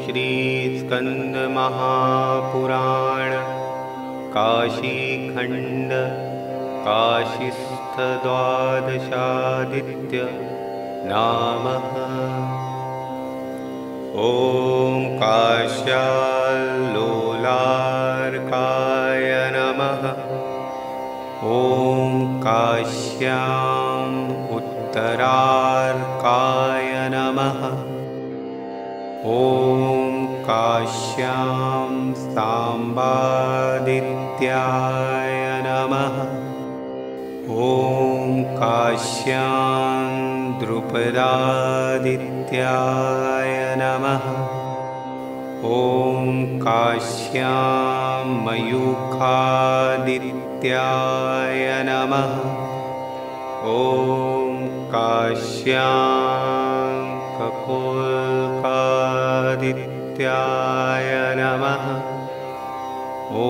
श्री स्कंद महापुराण काशीखंड काशीस्थ द्वादशादित्य नामः। ॐ काश्याल्लोलार्काय नमः। ॐ काश्याम् उत्तरार्काय नमः। ॐ काश्यां सांबादित्याय नमः। ॐ काश्यां द्रुपदादित्याय नमः। ॐ काश्यां मयूखादित्याय नमः। ॐ काश्यां कपोलकादित्याय नमः। ॐ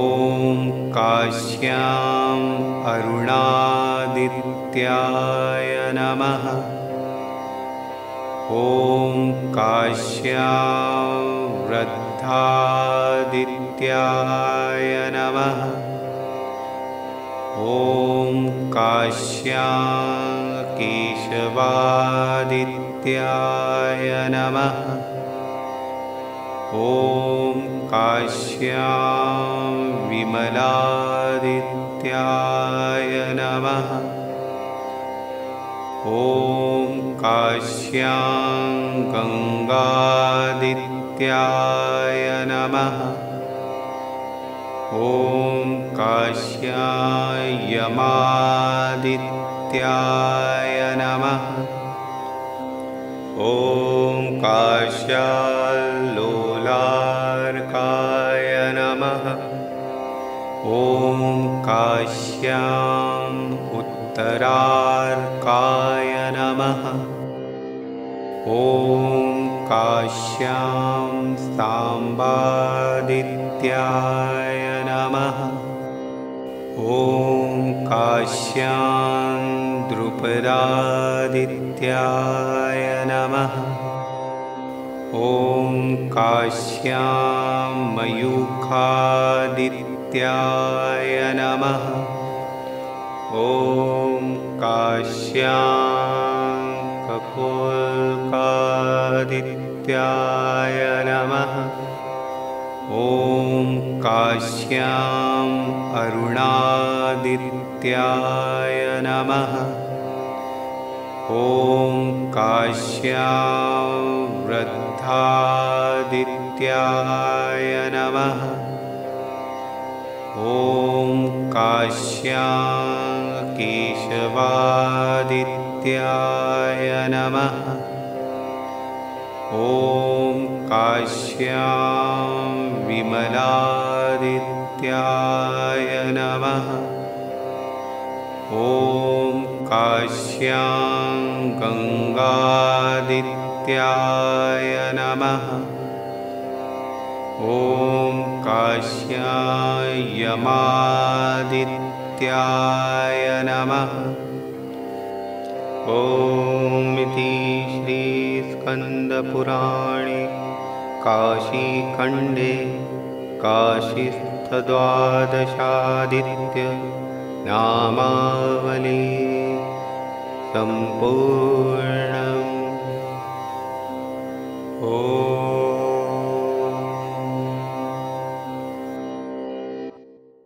काश्याम् अरुणादित्याय नमः। ॐ काश्यां वृद्धादित्याय नमः। ॐ काश्यां केशवादित्याय नमः। ॐ काश्यां विमलादित्याय नमः। ॐ काश्यां गंगादित्याय नमः। ॐ काश्यां यमादित्याय नमः। ॐ काश्याल्लोलार्काय नमः। ॐ काश्याम् उत्तरार्काय नमः। ॐ काश्यां सांबादित्याय नमः। ॐ काश्यां द्रुपदादित्याय नमः। ॐ काश्यां मयूखादित्याय नमः। ॐ काश्यां कपोलकादित्याय नमः। ॐ काश्याम् अरुणादित्याय नमः। ॐ काश्यां वृद्धादित्याय नमः। ॐ काश्यां केशवादित्याय नमः। ॐ काश्यां विमलादित्याय नमः। ॐ काश्यां गंगादित्याय नमः। ॐ काश्यां यमादित्याय नमः। ॐ इति श्रीस्कन्दपुराणे काशीखण्डे काशीस्थद्वादशादित्य नामावली सम्पूर्णम्। ॐ